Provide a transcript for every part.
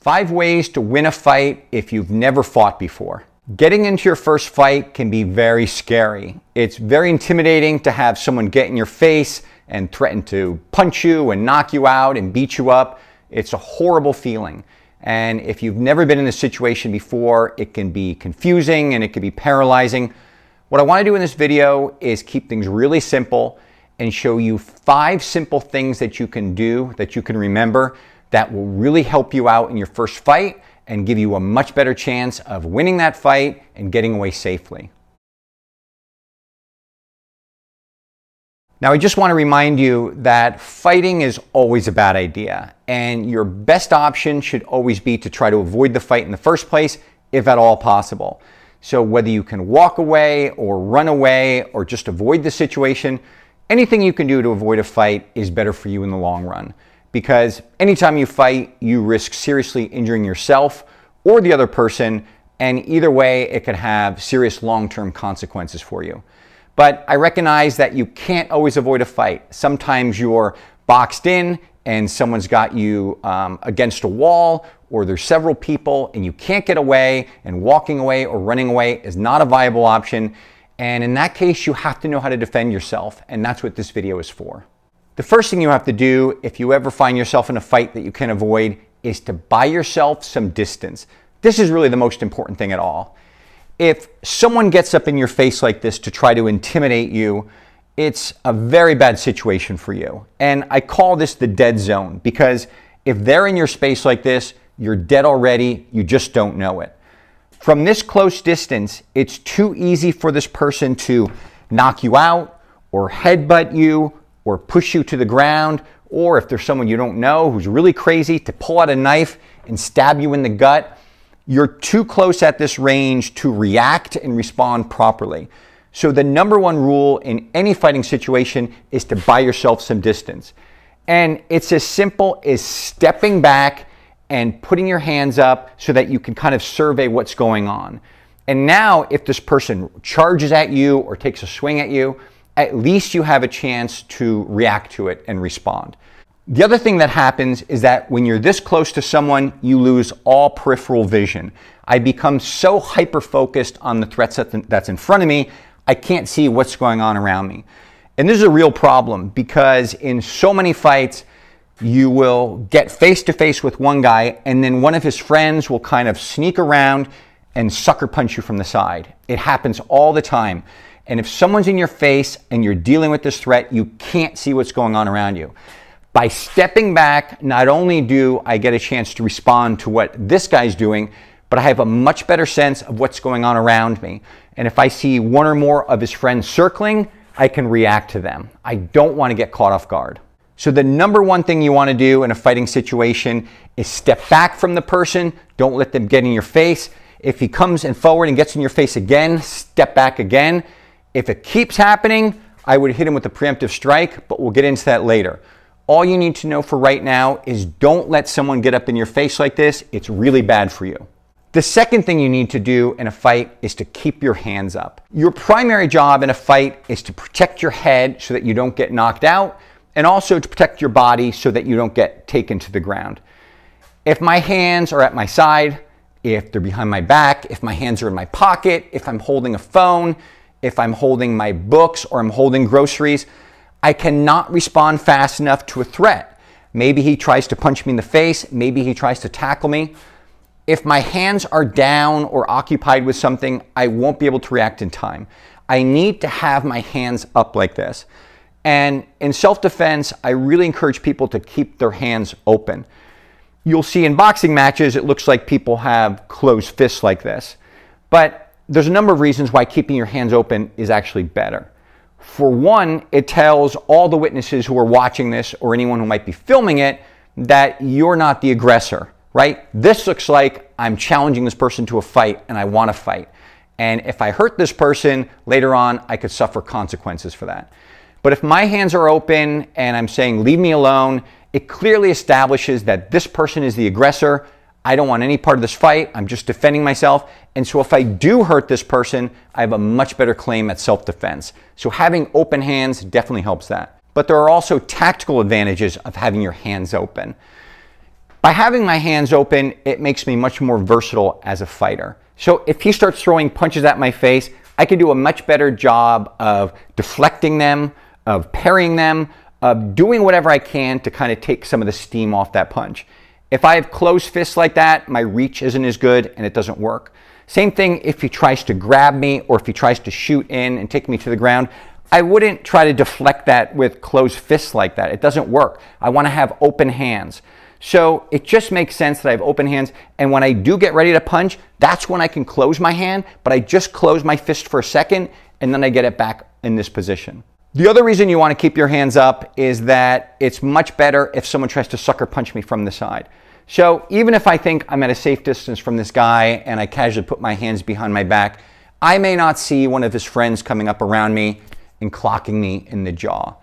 5 ways to win a fight if you've never fought before. Getting into your first fight can be very scary. It's very intimidating to have someone get in your face and threaten to punch you and knock you out and beat you up. It's a horrible feeling. And if you've never been in this situation before, it can be confusing and it can be paralyzing. What I want to do in this video is keep things really simple and show you 5 simple things that you can do, that you can remember, that will really help you out in your first fight and give you a much better chance of winning that fight and getting away safely. Now, I just want to remind you that fighting is always a bad idea, and your best option should always be to try to avoid the fight in the first place, if at all possible. So whether you can walk away or run away or just avoid the situation, anything you can do to avoid a fight is better for you in the long run. Because anytime you fight, you risk seriously injuring yourself or the other person, and either way, it could have serious long-term consequences for you. But I recognize that you can't always avoid a fight. Sometimes you're boxed in and someone's got you against a wall, or there's several people and you can't get away, and walking away or running away is not a viable option. And in that case, you have to know how to defend yourself, and that's what this video is for. The first thing you have to do if you ever find yourself in a fight that you can avoid is to buy yourself some distance. This is really the most important thing at all. If someone gets up in your face like this to try to intimidate you, it's a very bad situation for you. And I call this the dead zone, because if they're in your space like this, you're dead already, you just don't know it. From this close distance, it's too easy for this person to knock you out or headbutt you or push you to the ground, or if there's someone you don't know who's really crazy, to pull out a knife and stab you in the gut. You're too close at this range to react and respond properly. So the number one rule in any fighting situation is to buy yourself some distance. And it's as simple as stepping back and putting your hands up so that you can kind of survey what's going on. And now if this person charges at you or takes a swing at you, at least you have a chance to react to it and respond. The other thing that happens is that when you're this close to someone, you lose all peripheral vision. I become so hyper-focused on the threats that's in front of me, I can't see what's going on around me. And this is a real problem, because in so many fights, you will get face-to-face with one guy, and then one of his friends will kind of sneak around and sucker punch you from the side. It happens all the time. And if someone's in your face and you're dealing with this threat, you can't see what's going on around you. By stepping back, not only do I get a chance to respond to what this guy's doing, but I have a much better sense of what's going on around me. And if I see one or more of his friends circling, I can react to them. I don't want to get caught off guard. So the number one thing you want to do in a fighting situation is step back from the person. Don't let them get in your face. If he comes in forward and gets in your face again, step back again. If it keeps happening, I would hit him with a preemptive strike, but we'll get into that later. All you need to know for right now is don't let someone get up in your face like this. It's really bad for you. The second thing you need to do in a fight is to keep your hands up. Your primary job in a fight is to protect your head so that you don't get knocked out, and also to protect your body so that you don't get taken to the ground. If my hands are at my side, if they're behind my back, if my hands are in my pocket, if I'm holding a phone, if I'm holding my books or I'm holding groceries, I cannot respond fast enough to a threat. Maybe he tries to punch me in the face, maybe he tries to tackle me. If my hands are down or occupied with something, I won't be able to react in time. I need to have my hands up like this. And in self-defense, I really encourage people to keep their hands open. You'll see in boxing matches, it looks like people have closed fists like this. But there's a number of reasons why keeping your hands open is actually better. For one, it tells all the witnesses who are watching this, or anyone who might be filming it, that you're not the aggressor, right? This looks like I'm challenging this person to a fight and I want to fight. And if I hurt this person later on, I could suffer consequences for that. But if my hands are open and I'm saying, leave me alone, it clearly establishes that this person is the aggressor. I don't want any part of this fight. I'm just defending myself. And so if I do hurt this person, I have a much better claim at self-defense. So having open hands definitely helps that. But there are also tactical advantages of having your hands open. By having my hands open, it makes me much more versatile as a fighter. So if he starts throwing punches at my face, I can do a much better job of deflecting them, of parrying them, of doing whatever I can to kind of take some of the steam off that punch. If I have closed fists like that, my reach isn't as good and it doesn't work. Same thing if he tries to grab me or if he tries to shoot in and take me to the ground. I wouldn't try to deflect that with closed fists like that. It doesn't work. I want to have open hands. So it just makes sense that I have open hands, and when I do get ready to punch, that's when I can close my hand, but I just close my fist for a second and then I get it back in this position. The other reason you want to keep your hands up is that it's much better if someone tries to sucker punch me from the side. So even if I think I'm at a safe distance from this guy and I casually put my hands behind my back, I may not see one of his friends coming up around me and clocking me in the jaw.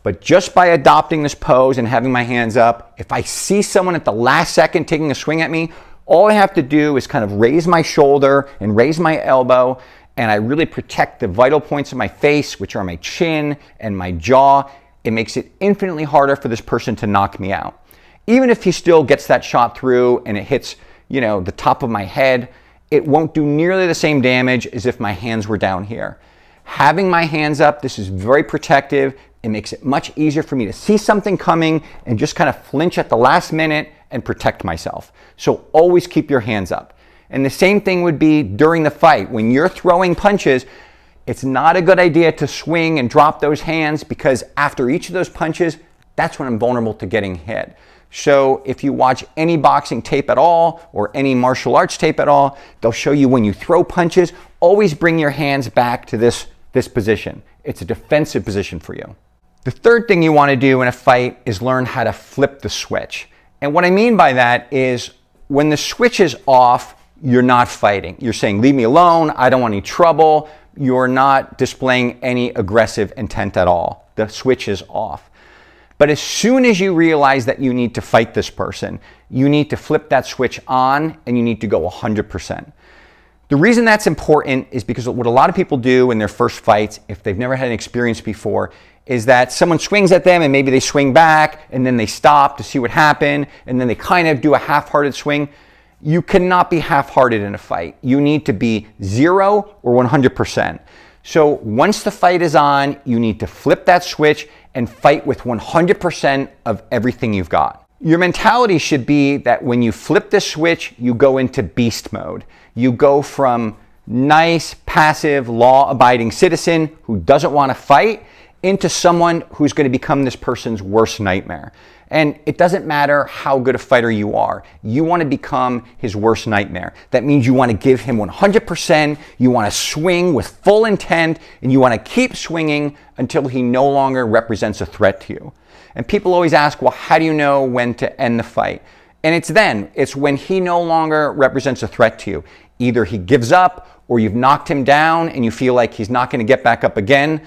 But just by adopting this pose and having my hands up, if I see someone at the last second taking a swing at me, all I have to do is kind of raise my shoulder and raise my elbow, and I really protect the vital points of my face, which are my chin and my jaw. It makes it infinitely harder for this person to knock me out. Even if he still gets that shot through and it hits, the top of my head, it won't do nearly the same damage as if my hands were down here. Having my hands up, this is very protective. It makes it much easier for me to see something coming and just kind of flinch at the last minute and protect myself. So always keep your hands up. And the same thing would be during the fight. When you're throwing punches, it's not a good idea to swing and drop those hands, because after each of those punches, that's when I'm vulnerable to getting hit. So if you watch any boxing tape at all or any martial arts tape at all, they'll show you when you throw punches, always bring your hands back to this position. It's a defensive position for you. The third thing you want to do in a fight is learn how to flip the switch. And what I mean by that is when the switch is off, you're not fighting. You're saying, leave me alone, I don't want any trouble. You're not displaying any aggressive intent at all. The switch is off. But as soon as you realize that you need to fight this person, you need to flip that switch on and you need to go 100%. The reason that's important is because what a lot of people do in their first fights, if they've never had an experience before, is that someone swings at them and maybe they swing back and then they stop to see what happened and then they kind of do a half-hearted swing. You cannot be half-hearted in a fight. You need to be 0 or 100%. So once the fight is on, you need to flip that switch and fight with 100% of everything you've got. Your mentality should be that when you flip the switch, you go into beast mode. You go from nice, passive, law-abiding citizen who doesn't want to fight into someone who's going to become this person's worst nightmare. And it doesn't matter how good a fighter you are. You want to become his worst nightmare. That means you want to give him 100%, you want to swing with full intent, and you want to keep swinging until he no longer represents a threat to you. And people always ask, well, how do you know when to end the fight? And it's when he no longer represents a threat to you. Either he gives up or you've knocked him down and you feel like he's not going to get back up again.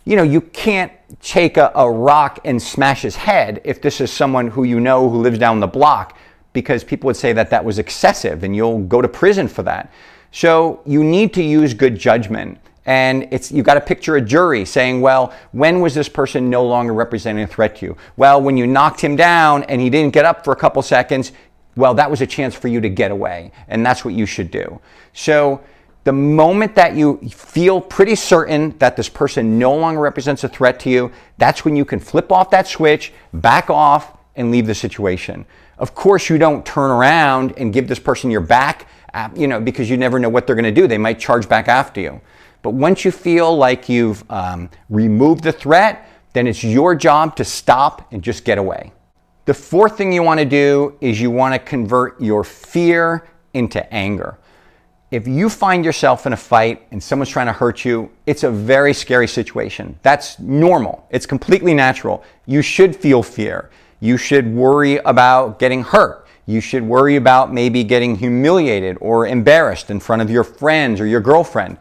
You can't take a rock and smash his head if this is someone who who lives down the block, because people would say that that was excessive and you'll go to prison for that. So you need to use good judgment. And you've got to picture a jury saying, well, when was this person no longer representing a threat to you? Well, when you knocked him down and he didn't get up for a couple seconds, well, that was a chance for you to get away. And that's what you should do. So the moment that you feel pretty certain that this person no longer represents a threat to you, that's when you can flip off that switch, back off, and leave the situation. Of course, you don't turn around and give this person your back, because you never know what they're going to do. They might charge back after you. But once you feel like you've removed the threat, then it's your job to stop and just get away. The fourth thing you want to do is you want to convert your fear into anger. If you find yourself in a fight and someone's trying to hurt you, it's a very scary situation. That's normal. It's completely natural. You should feel fear. You should worry about getting hurt. You should worry about maybe getting humiliated or embarrassed in front of your friends or your girlfriend.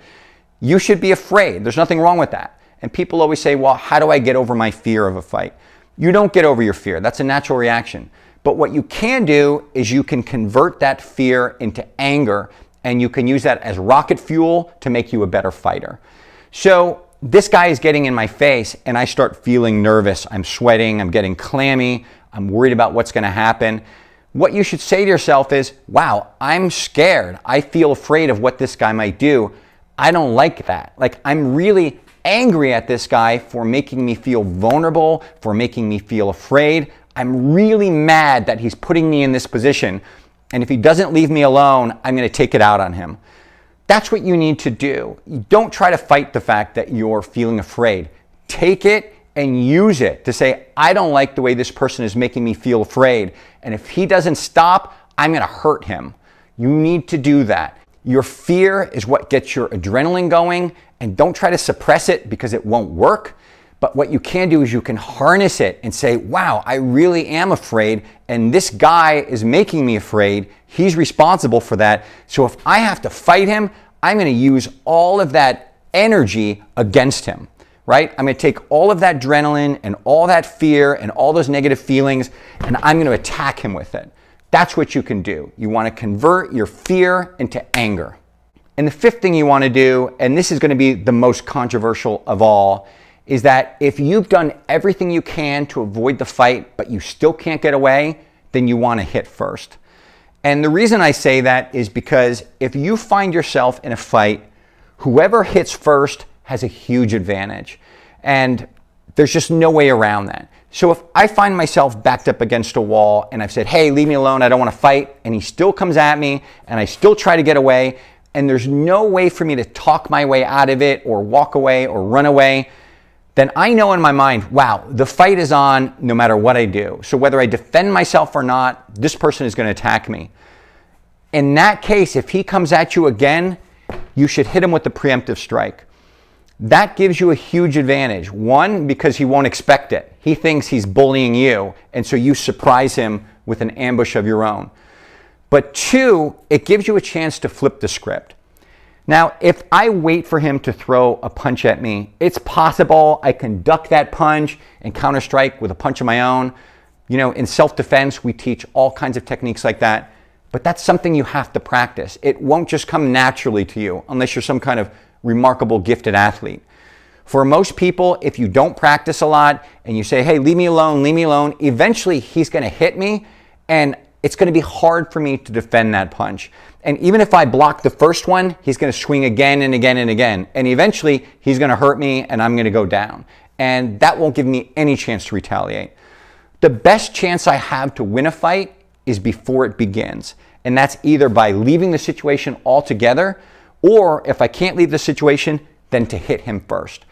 You should be afraid. There's nothing wrong with that. And people always say, well, how do I get over my fear of a fight? You don't get over your fear. That's a natural reaction. But what you can do is you can convert that fear into anger, and you can use that as rocket fuel to make you a better fighter. So this guy is getting in my face and I start feeling nervous. I'm sweating, I'm getting clammy, I'm worried about what's going to happen. what you should say to yourself is, wow, I'm scared. I feel afraid of what this guy might do. I don't like that. Like, I'm really angry at this guy for making me feel vulnerable, for making me feel afraid. I'm really mad that he's putting me in this position. And if he doesn't leave me alone, I'm going to take it out on him. That's what you need to do. You don't try to fight the fact that you're feeling afraid. Take it and use it to say, I don't like the way this person is making me feel afraid. And if he doesn't stop, I'm going to hurt him. You need to do that. Your fear is what gets your adrenaline going, and don't try to suppress it because it won't work. But what you can do is you can harness it and say, wow, I really am afraid, and this guy is making me afraid. He's responsible for that. So if I have to fight him, I'm going to use all of that energy against him, right? I'm going to take all of that adrenaline and all that fear and all those negative feelings, and I'm going to attack him with it. That's what you can do. You want to convert your fear into anger. And the fifth thing you want to do, and this is going to be the most controversial of all, is that if you've done everything you can to avoid the fight, but you still can't get away, then you want to hit first. And the reason I say that is because if you find yourself in a fight, whoever hits first has a huge advantage. And there's just no way around that. So if I find myself backed up against a wall and I've said, hey, leave me alone, I don't want to fight, and he still comes at me and I still try to get away, and there's no way for me to talk my way out of it or walk away or run away, then I know in my mind, wow, the fight is on no matter what I do. So whether I defend myself or not, this person is going to attack me. In that case, if he comes at you again, you should hit him with the preemptive strike. That gives you a huge advantage. One, because he won't expect it. He thinks he's bullying you, and so you surprise him with an ambush of your own. But two, it gives you a chance to flip the script. Now, if I wait for him to throw a punch at me, it's possible I can duck that punch and counter-strike with a punch of my own. You know, in self-defense, we teach all kinds of techniques like that, but that's something you have to practice. It won't just come naturally to you unless you're some kind of remarkable gifted athlete. For most people, if you don't practice a lot and you say, hey, leave me alone, eventually he's going to hit me and it's going to be hard for me to defend that punch. And even if I block the first one, he's going to swing again and again and again. And eventually he's going to hurt me and I'm going to go down. And that won't give me any chance to retaliate. The best chance I have to win a fight is before it begins. And that's either by leaving the situation altogether, or if I can't leave the situation, then to hit him first.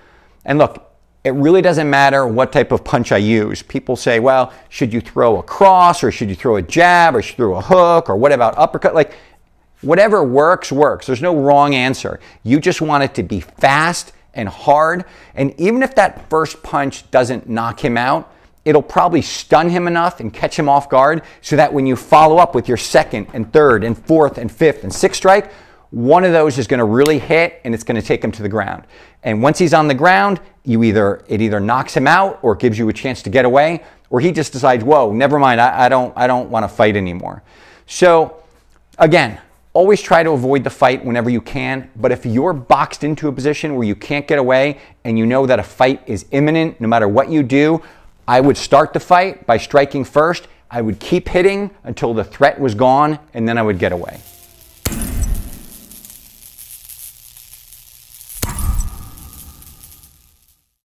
And look, it really doesn't matter what type of punch I use. People say, well, should you throw a cross, or should you throw a jab, or should you throw a hook, or what about uppercut? Like, whatever works, works. There's no wrong answer. You just want it to be fast and hard. And even if that first punch doesn't knock him out, it'll probably stun him enough and catch him off guard so that when you follow up with your second and third and fourth and fifth and sixth strike, one of those is going to really hit and it's going to take him to the ground. And once he's on the ground, it either knocks him out or gives you a chance to get away, or he just decides, whoa, never mind, I don't want to fight anymore. So again, always try to avoid the fight whenever you can, but if you're boxed into a position where you can't get away and you know that a fight is imminent, no matter what you do, I would start the fight by striking first. I would keep hitting until the threat was gone, and then I would get away.